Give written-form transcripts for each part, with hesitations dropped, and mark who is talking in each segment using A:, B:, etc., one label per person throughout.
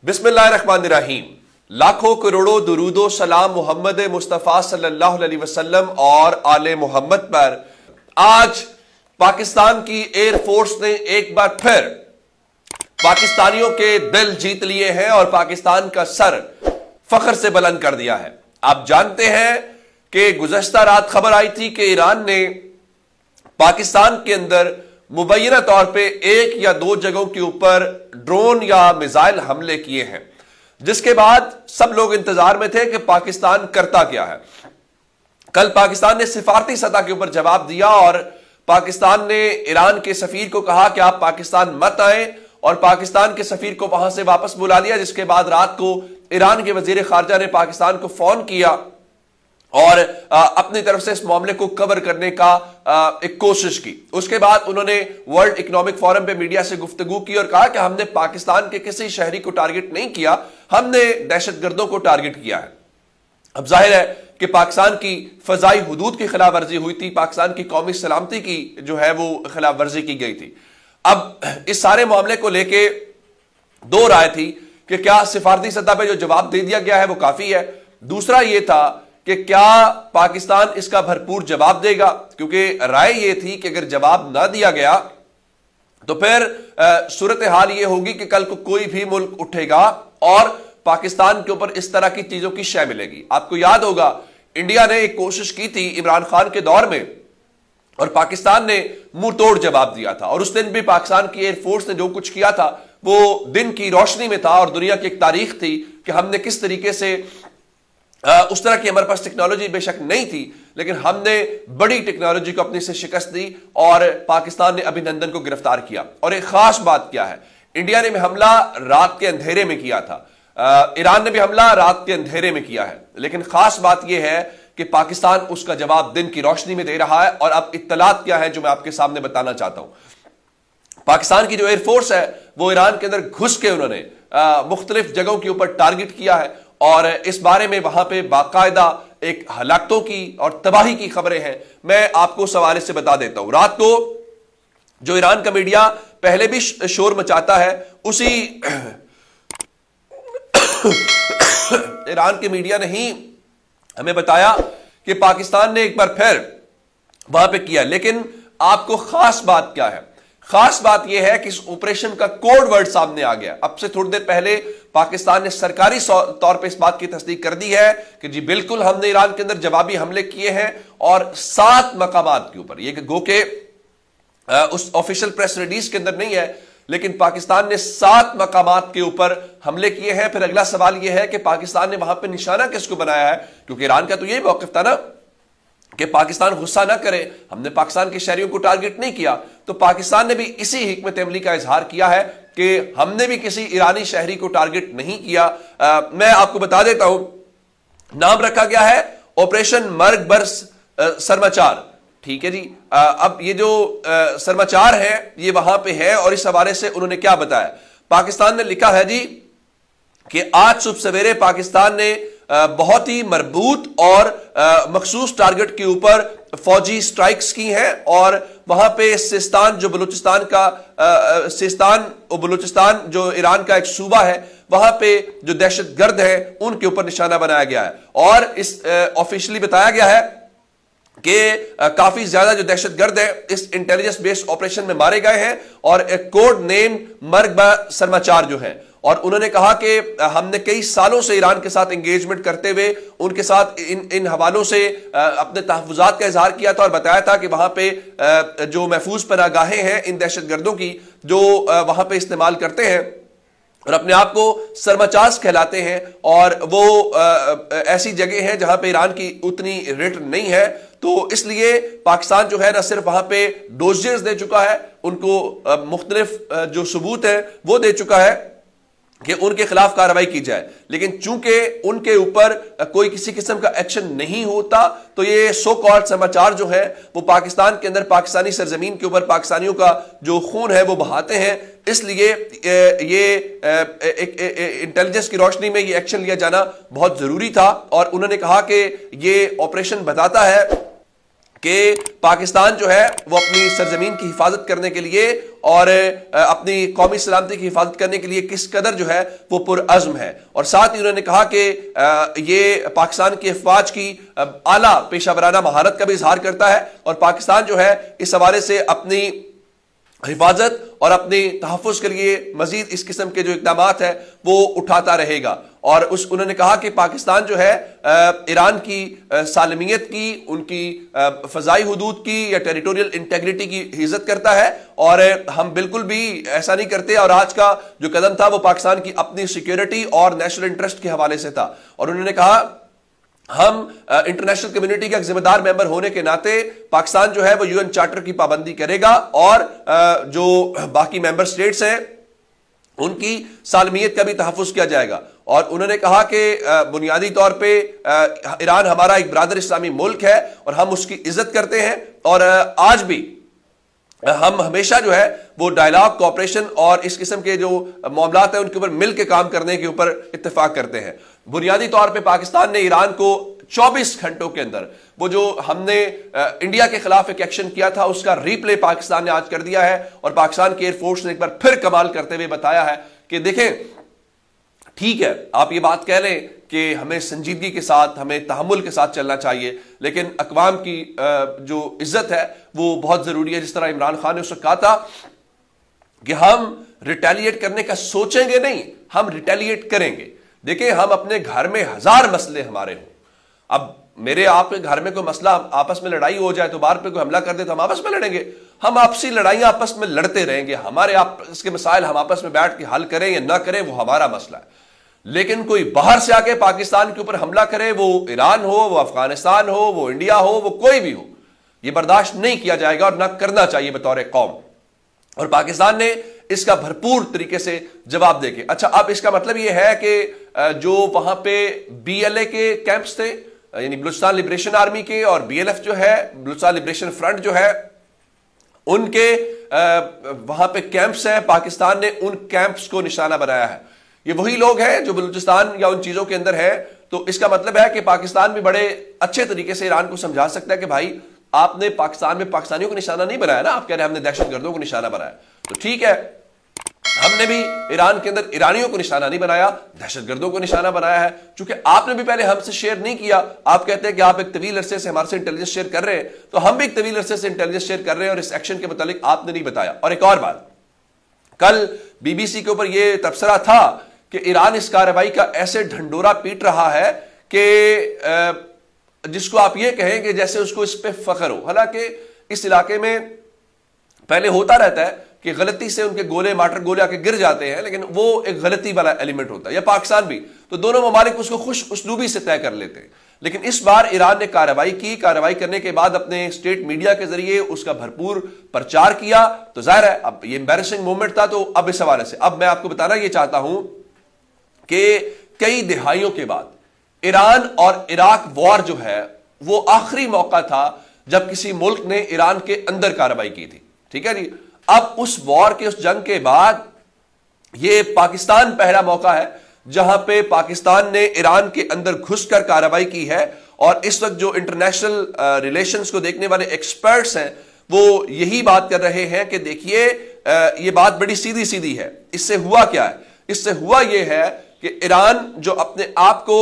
A: बिस्मिल्लाहिर्रहमानिर्रहीम। लाखों करोड़ों दुरूदो सलाम मोहम्मद मुस्तफ़ा सल्लल्लाहु अलैहि वसल्लम और आले मोहम्मद पर। आज पाकिस्तान की एयरफोर्स ने एक बार फिर पाकिस्तानियों के दिल जीत लिए हैं और पाकिस्तान का सर फख्र से बुलंद कर दिया है। आप जानते हैं कि गुज़श्ता रात खबर आई थी कि ईरान ने पाकिस्तान के अंदर मुबैना तौर पे एक या दो जगहों के ऊपर ड्रोन या मिसाइल हमले किए हैं, जिसके बाद सब लोग इंतजार में थे कि पाकिस्तान करता क्या है। कल पाकिस्तान ने सिफारती सतह के ऊपर जवाब दिया और पाकिस्तान ने ईरान के सफीर को कहा कि आप पाकिस्तान मत आए और पाकिस्तान के सफीर को वहां से वापस बुला लिया। जिसके बाद रात को ईरान के वजीर खारजा ने पाकिस्तान को फोन किया और अपनी तरफ से इस मामले को कवर करने का एक कोशिश की। उसके बाद उन्होंने वर्ल्ड इकोनॉमिक फोरम पे मीडिया से गुफ्तगू की और कहा कि हमने पाकिस्तान के किसी शहरी को टारगेट नहीं किया, हमने दहशतगर्दों को टारगेट किया है। अब जाहिर है कि पाकिस्तान की फजाई हुदूद की खिलाफ वर्जी हुई थी, पाकिस्तान की कौमी सलामती की जो है वो खिलाफ वर्जी की गई थी। अब इस सारे मामले को लेके दो राय थी कि क्या सिफारती सतह पे जो जवाब दे दिया गया है वो काफी है। दूसरा यह था कि क्या पाकिस्तान इसका भरपूर जवाब देगा, क्योंकि राय यह थी कि अगर जवाब ना दिया गया तो फिर सूरत हाल यह होगी कि कल को कोई भी मुल्क उठेगा और पाकिस्तान के ऊपर इस तरह की चीजों की शय मिलेगी। आपको याद होगा इंडिया ने एक कोशिश की थी इमरान खान के दौर में और पाकिस्तान ने मुंह तोड़ जवाब दिया था, और उस दिन भी पाकिस्तान की एयरफोर्स ने जो कुछ किया था वो दिन की रोशनी में था और दुनिया की एक तारीख थी कि हमने किस तरीके से उस तरह की हमारे पास टेक्नोलॉजी बेशक नहीं थी, लेकिन हमने बड़ी टेक्नोलॉजी को अपने से शिकस्त दी और पाकिस्तान ने अभिनंदन को गिरफ्तार किया। और एक खास बात क्या है, इंडिया ने भी हमला रात के अंधेरे में किया था, ईरान ने भी हमला रात के अंधेरे में किया है, लेकिन खास बात यह है कि पाकिस्तान उसका जवाब दिन की रोशनी में दे रहा है। और अब इत्तलात क्या है जो मैं आपके सामने बताना चाहता हूं। पाकिस्तान की जो एयरफोर्स है वो ईरान के अंदर घुस के उन्होंने मुख्तलिफ जगहों के ऊपर टारगेट किया है और इस बारे में वहां पे बाकायदा एक हलाकतों की और तबाही की खबरें हैं। मैं आपको उस हवाले से बता देता हूं। रात को जो ईरान का मीडिया पहले भी शोर मचाता है, उसी ईरान के मीडिया ने ही हमें बताया कि पाकिस्तान ने एक बार फिर वहां पे किया। लेकिन आपको खास बात क्या है, खास बात यह है कि इस ऑपरेशन का कोड वर्ड सामने आ गया। अब से थोड़ी देर पहले पाकिस्तान ने सरकारी तौर पे इस बात की तस्दीक कर दी है कि जी बिल्कुल हमने ईरान के अंदर जवाबी हमले किए हैं और 7 मकामात के ऊपर, ये गो के उस ऑफिशियल प्रेस रिलीज के अंदर नहीं है, लेकिन पाकिस्तान ने 7 मकामात के ऊपर हमले किए हैं। फिर अगला सवाल यह है कि पाकिस्तान ने वहां पर निशाना किसको बनाया है, क्योंकि ईरान का तो यही मौकिफ था ना कि पाकिस्तान गुस्सा ना करे, हमने पाकिस्तान के शहरियों को टारगेट नहीं किया। तो पाकिस्तान ने भी इसी हिकमत अमली का इजहार किया है कि हमने भी किसी ईरानी शहरी को टारगेट नहीं किया। मैं आपको बता देता हूं, नाम रखा गया है ऑपरेशन मर्ग बर्स सरमाचार। ठीक है जी। अब ये जो सरमाचार है ये वहां पे है और इस हवाले से उन्होंने क्या बताया, पाकिस्तान ने लिखा है जी कि आज सुबह सवेरे पाकिस्तान ने बहुत ही मरबूत और मखसूस टारगेट के ऊपर फौजी स्ट्राइक्स की हैं और वहां पे सिस्तान जो बलूचिस्तान का सिस्तान और बलूचिस्तान जो ईरान का एक सूबा है, वहां पे जो दहशतगर्द हैं उनके ऊपर निशाना बनाया गया है। और इस ऑफिशियली बताया गया है कि काफी ज्यादा जो दहशतगर्द है इस इंटेलिजेंस बेस्ड ऑपरेशन में मारे गए हैं और एक कोड नेम मर्ग सरमाचार जो है। और उन्होंने कहा कि हमने कई सालों से ईरान के साथ एंगेजमेंट करते हुए उनके साथ इन हवालों से अपने तहफ़्फ़ुज़ात का इजहार किया था और बताया था कि वहां पे जो महफूज पनागाहें हैं इन दहशतगर्दों की जो वहां पे इस्तेमाल करते हैं और अपने आप को सरमाचार्स कहलाते हैं, और वो ऐसी जगह है जहां पे ईरान की उतनी रेट नहीं है। तो इसलिए पाकिस्तान जो है ना सिर्फ वहां पे डोजेस दे चुका है, उनको मुख्तलिफ जो सबूत है वो दे चुका है कि उनके खिलाफ कार्रवाई की जाए, लेकिन चूंकि उनके ऊपर कोई किसी किस्म का एक्शन नहीं होता तो ये सो कॉल्ड समाचार जो है वो पाकिस्तान के अंदर पाकिस्तानी सरजमीन के ऊपर पाकिस्तानियों का जो खून है वो बहाते हैं। इसलिए ये इंटेलिजेंस की रोशनी में ये एक्शन लिया जाना बहुत जरूरी था। और उन्होंने कहा कि ये ऑपरेशन बताता है कि पाकिस्तान जो है वो अपनी सरजमीन की हिफाजत करने के लिए और अपनी कौमी सलामती की हिफाजत करने के लिए किस कदर जो है वो पुरअज़्म है। और साथ ही उन्होंने कहा कि ये पाकिस्तान की अफवाज की आला पेशावराना महारत का भी इजहार करता है और पाकिस्तान जो है इस हवाले से अपनी हिफाजत और अपने तहफ़्फ़ुज़ के लिए मजीद इस किस्म के जो इक़दामात है वो उठाता रहेगा। और उन्होंने कहा कि पाकिस्तान जो है ईरान की सालमियत की, उनकी फ़ज़ाई हुदूद की या टेरिटोरियल इंटेग्रिटी की इज़्ज़त करता है और हम बिल्कुल भी ऐसा नहीं करते। और आज का जो कदम था वो पाकिस्तान की अपनी सिक्योरिटी और नेशनल इंटरेस्ट के हवाले से था। और उन्होंने कहा हम इंटरनेशनल कम्युनिटी का एक जिम्मेदार मेंबर होने के नाते पाकिस्तान जो है वो यूएन चार्टर की पाबंदी करेगा और जो बाकी मेंबर स्टेट्स हैं उनकी सालमियत का भी तहफ़्फ़ुज़ किया जाएगा। और उन्होंने कहा कि बुनियादी तौर पे ईरान हमारा एक बरादर इस्लामी मुल्क है और हम उसकी इज्जत करते हैं और आज भी हम हमेशा जो है वो डायलॉग, कोऑपरेशन और इस किस्म के जो मामलात हैं उनके ऊपर मिल के काम करने के ऊपर इत्तेफाक करते हैं। बुनियादी तौर पे पाकिस्तान ने ईरान को 24 घंटों के अंदर वो जो हमने इंडिया के खिलाफ एक एक्शन किया था उसका रिप्ले पाकिस्तान ने आज कर दिया है। और पाकिस्तान की एयरफोर्स ने एक बार फिर कमाल करते हुए बताया है कि देखें, ठीक है आप ये बात कह लें कि हमें संजीदगी के साथ, हमें तहम्मुल के साथ चलना चाहिए, लेकिन अक़वाम की जो इज्जत है वो बहुत जरूरी है। जिस तरह इमरान खान ने उससे कहा था कि हम रिटेलिएट करने का सोचेंगे नहीं, हम रिटेलिएट करेंगे। देखिए, हम अपने घर में 1000 मसले हमारे हों, अब मेरे आपके घर में कोई मसला, आपस में लड़ाई हो जाए तो बाहर पे कोई हमला कर दे तो हम आपस में लड़ेंगे, हम आपसी लड़ाइयां आपस में लड़ते रहेंगे। हमारे आपस के मसाइल हम आपस में बैठ के हल करें या ना करें वो हमारा मसला है। लेकिन कोई बाहर से आके पाकिस्तान के ऊपर हमला करे, वो ईरान हो, वो अफगानिस्तान हो, वो इंडिया हो, वो कोई भी हो, ये बर्दाश्त नहीं किया जाएगा और ना करना चाहिए बतौर कौम। और पाकिस्तान ने इसका भरपूर तरीके से जवाब देके, अच्छा अब इसका मतलब यह है कि जो वहां पे BLA के कैंप्स थे, यानी बलूचिस्तान लिबरेशन आर्मी के, और BLF जो है, बलूचिस्तान लिबरेशन फ्रंट जो है, उनके वहां पे कैंप्स हैं, पाकिस्तान ने उन कैंप्स को निशाना बनाया है। ये वही लोग हैं जो बलूचिस्तान या उन चीजों के अंदर है। तो इसका मतलब है कि पाकिस्तान भी बड़े अच्छे तरीके से ईरान को समझा सकता है कि भाई आपने पाकिस्तान में पाकिस्तानियों को निशाना नहीं बनाया ना, आप कह रहे हैं हमने दहशतगर्दों को निशाना बनाया। तो ठीक है, हमने भी ईरान के अंदर ईरानियों को निशाना नहीं बनाया, दहशतगर्दों को निशाना बनाया है। चूंकि आपने भी पहले हमसे शेयर नहीं किया, आप कहते हैं कि आप एक तवील अरसे से हमारे से इंटेलिजेंस शेयर कर रहे हैं, तो हम भी एक तवील अरसे से इंटेलिजेंस शेयर कर रहे हैं और इस एक्शन के मुतालिक आपने नहीं बताया। और एक और बात, कल BBC के ऊपर यह तबसरा था कि ईरान इस कार्रवाई का ऐसे ढंडोरा पीट रहा है कि जिसको आप ये कहें कि जैसे उसको इस पे फख्र हो। हालांकि इस इलाके में पहले होता रहता है कि गलती से उनके गोले, मार्टर गोले आके गिर जाते हैं, लेकिन वो एक गलती वाला एलिमेंट होता है, या पाकिस्तान भी, तो दोनों ममालिक उसको खुश उसलूबी से तय कर लेते हैं। लेकिन इस बार ईरान ने कार्रवाई की, कार्रवाई करने के बाद अपने स्टेट मीडिया के जरिए उसका भरपूर प्रचार किया। तो जाहिर है अब ये एम्बैरेसिंग मोमेंट था। तो अब इस हवाले से अब मैं आपको बताना ये चाहता हूं कि कई दिहाइयों के बाद ईरान और इराक वॉर जो है वो आखिरी मौका था जब किसी मुल्क ने ईरान के अंदर कार्रवाई की थी। ठीक है जी, अब उस वॉर के, उस जंग के बाद ये पाकिस्तान पहला मौका है जहां पे पाकिस्तान ने ईरान के अंदर घुसकर कार्रवाई की है। और इस वक्त जो इंटरनेशनल रिलेशंस को देखने वाले एक्सपर्ट्स हैं वो यही बात कर रहे हैं कि देखिए ये बात बड़ी सीधी सीधी है। इससे हुआ क्या है? इससे हुआ ये है कि ईरान जो अपने आप को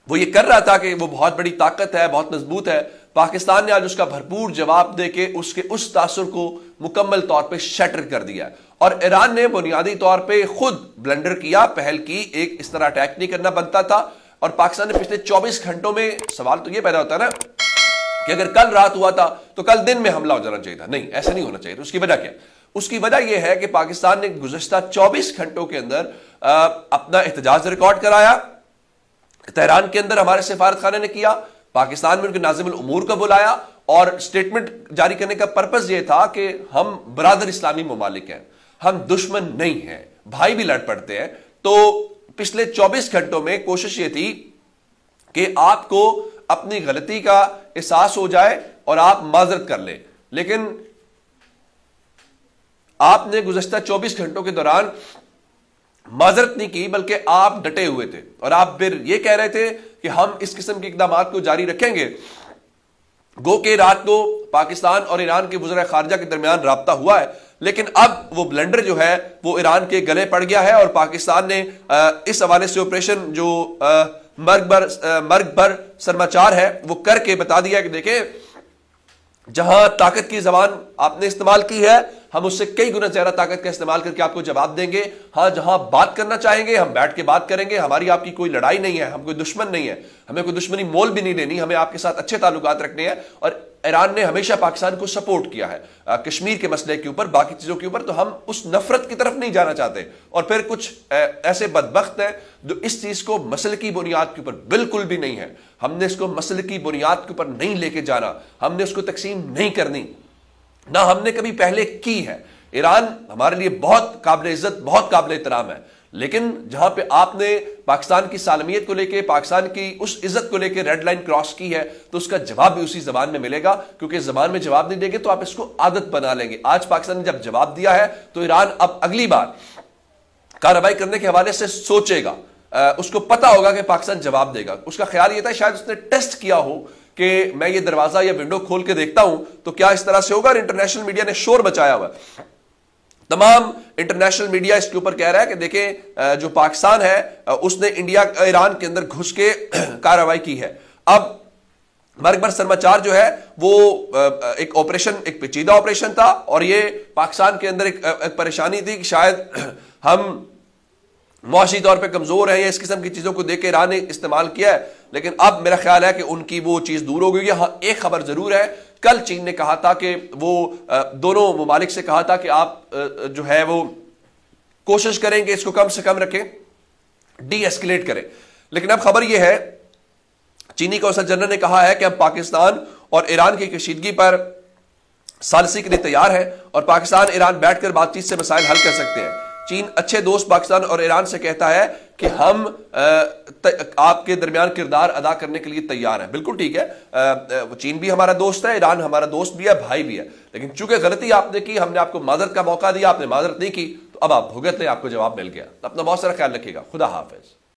A: वो ये कर रहा था कि वो बहुत बड़ी ताकत है, बहुत मजबूत है, पाकिस्तान ने आज उसका भरपूर जवाब देके उसके उस तासुर को मुकम्मल तौर पे शटर कर दिया। और ईरान ने बुनियादी तौर पे खुद ब्लंडर किया, पहल की। एक इस तरह अटैक नहीं करना बनता था। और पाकिस्तान ने पिछले 24 घंटों में, सवाल तो ये पैदा होता है ना कि अगर कल रात हुआ था तो कल दिन में हमला हो जाना चाहिए था। नहीं, ऐसा नहीं होना चाहिए। तो उसकी वजह क्या? उसकी वजह यह है कि पाकिस्तान ने गुज़श्ता 24 घंटों के अंदर अपना एहतजाज रिकॉर्ड कराया। तेहरान के अंदर हमारे सिफारत खाने ने किया, पाकिस्तान में उनके नाज़िमुल उमूर को बुलाया और स्टेटमेंट जारी करने का पर्पस यह था कि हम बरादर इस्लामी ममालिक हैं, हम दुश्मन नहीं हैं, भाई भी लड़ पड़ते हैं। तो पिछले 24 घंटों में कोशिश ये थी कि आपको अपनी गलती का एहसास हो जाए और आप माजरत कर लें। लेकिन आपने गुज़श्ता 24 घंटों के दौरान माजरत नहीं की, बल्कि आप डटे हुए थे और आप फिर यह कह रहे थे कि हम इस किस्म के इक़दामात को जारी रखेंगे गो के रात को पाकिस्तान और ईरान के वज़ीर खारजा के दरमियान राब्ता हुआ है, लेकिन अब वो ब्लेंडर जो है वो ईरान के गले पड़ गया है और पाकिस्तान ने इस हवाले से ऑपरेशन जो मर्ग भर समाचार है वो करके बता दिया कि देखें, जहां ताकत की जबान आपने इस्तेमाल की है, हम उससे कई गुना ज्यादा ताकत का इस्तेमाल करके आपको जवाब देंगे। हां, जहां बात करना चाहेंगे हम बैठ के बात करेंगे, हमारी आपकी कोई लड़ाई नहीं है, हम कोई दुश्मन नहीं है, हमें कोई दुश्मनी मोल भी नहीं लेनी, हमें आपके साथ अच्छे ताल्लुकात रखने हैं। और ईरान ने हमेशा पाकिस्तान को सपोर्ट किया है कश्मीर के मसले के ऊपर, बाकी चीजों के ऊपर, तो हम उस नफरत की तरफ नहीं जाना चाहते। और फिर कुछ ऐसे बदबख्त हैं जो इस चीज को मसल की बुनियाद के ऊपर, बिल्कुल भी नहीं है, हमने इसको मसल की बुनियाद के ऊपर नहीं लेके जाना, हमने उसको तकसीम नहीं करनी, ना हमने कभी पहले की है। ईरान हमारे लिए बहुत काबिल इज्जत, बहुत काबिल एहतराम है, लेकिन जहां पे आपने पाकिस्तान की सालमियत को लेके, पाकिस्तान की उस इज्जत को लेके रेड लाइन क्रॉस की है, तो उसका जवाब भी उसी जबान में मिलेगा, क्योंकि जबान में जवाब नहीं देंगे तो आप इसको आदत बना लेंगे। आज पाकिस्तान ने जब जवाब दिया है तो ईरान अब अगली बार कार्रवाई करने के हवाले से सोचेगा, उसको पता होगा कि पाकिस्तान जवाब देगा। उसका ख्याल यह था शायद उसने टेस्ट किया हो कि मैं ये दरवाजा या विंडो खोल के देखता हूं तो क्या इस तरह से होगा। इंटरनेशनल मीडिया ने शोर मचाया हुआ है, तमाम इंटरनेशनल मीडिया इसके ऊपर कह रहा है कि देखें, जो पाकिस्तान है उसने ईरान के अंदर घुस के कार्रवाई की है। अब मर्ग भर समाचार जो है वो एक ऑपरेशन, एक पेचीदा ऑपरेशन था, और ये पाकिस्तान के अंदर एक परेशानी थी कि शायद हम मुआशी तौर पे कमजोर है या इस किस्म की चीजों को देख के ईरान ने इस्तेमाल किया है। लेकिन अब मेरा ख्याल है कि उनकी वो चीज दूर हो गई है। हाँ, एक खबर जरूर है, कल चीन ने कहा था कि वो दोनों ममालिक से कहा था कि आप जो है वो कोशिश करेंगे इसको कम से कम रखें, डी एस्केलेट करें। लेकिन अब खबर यह है, चीनी कौंसल जनरल ने कहा है कि अब पाकिस्तान और ईरान की कशीदगी पर सालिसी के लिए तैयार है और पाकिस्तान ईरान बैठकर बातचीत से मसाइल हल कर सकते हैं। चीन अच्छे दोस्त पाकिस्तान और ईरान से कहता है कि हम आपके दरमियान किरदार अदा करने के लिए तैयार हैं। बिल्कुल ठीक है, चीन भी हमारा दोस्त है, ईरान हमारा दोस्त भी है, भाई भी है, लेकिन चूंकि गलती आपने की, हमने आपको माजरत का मौका दिया, आपने माजरत नहीं की, तो अब आप भुगत लें, आपको जवाब मिल गया। अपना बहुत सारा ख्याल रखिएगा। खुदा हाफिज।